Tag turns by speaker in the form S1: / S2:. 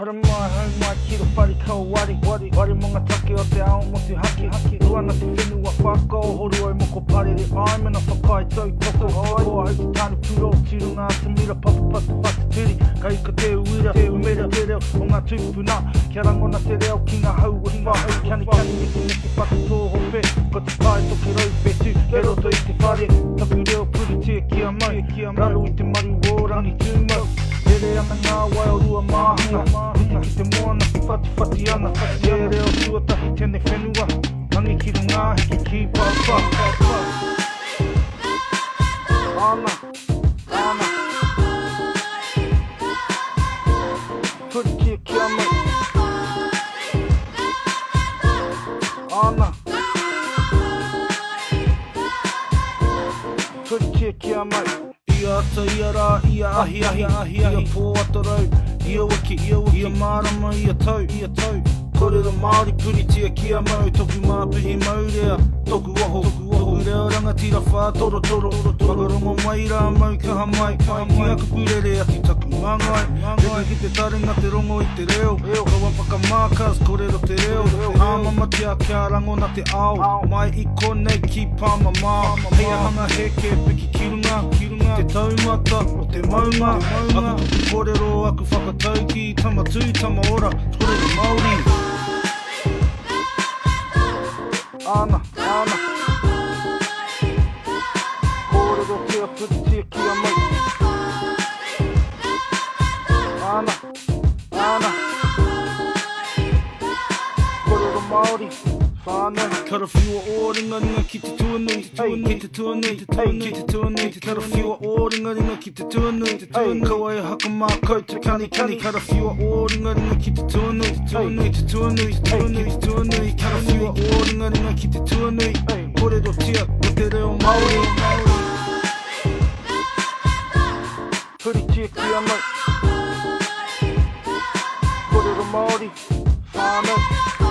S1: 春前春前キロパリ顔割り割りもんが竹をて青もてはきルアナてフェヌはファッカーホルワイもこパレリアイメの高いといとこおいタニプロチルがすみらパスパスパステリガイカテウィラテウメラテレオおがトゥップなキャラゴナテレオキがハウウィファーキャニミキミキパストホペパツパイトケロイベチゲロとイテファリタクレオプリティキアマイラルイテマリウォーラニチューマDere ana nga wairua mahanga Hiti kite moana fati fati ana Dere o tuata tene whenua Nangi ki ngā hiki ki papa Ana Puri kia kia mai Ana Puri kia kia mai Ia ata, ia rā, ia ahi, ia pō atarau, ia wiki, ia mārama, ia tau, Korera Māori puritia kia mau, toku māpihi maurea, toku waho, toku reo rangatira whā, toro, whakarongo mai rā mau kaha mai, ki aku purere ati taku māngai, reka ki te taringa te rongo i te reo, kawa whakamākas, korero te reo, āmamatia kia rangona te ao, mai I konei ki pāma mā, hea hanga heke piki kirunga, te taumata o te maunga, aku tuku korero, aku whakatau ki tama tui, tama ora, korero Māori. Ana Korero tia puritia kia mai Ana Korero Māori whānau Kara whiua o ringa ki te tuanui Ki te tuanui Kara whiua o ringa ki te tuanui Kawa e haka mā kau te kani Kara whiua o ringa ki te tuanui Kara whiua o ringa ki te tuanui Korero tia o te reo Māori Puritia kia mai Korero Māori whānau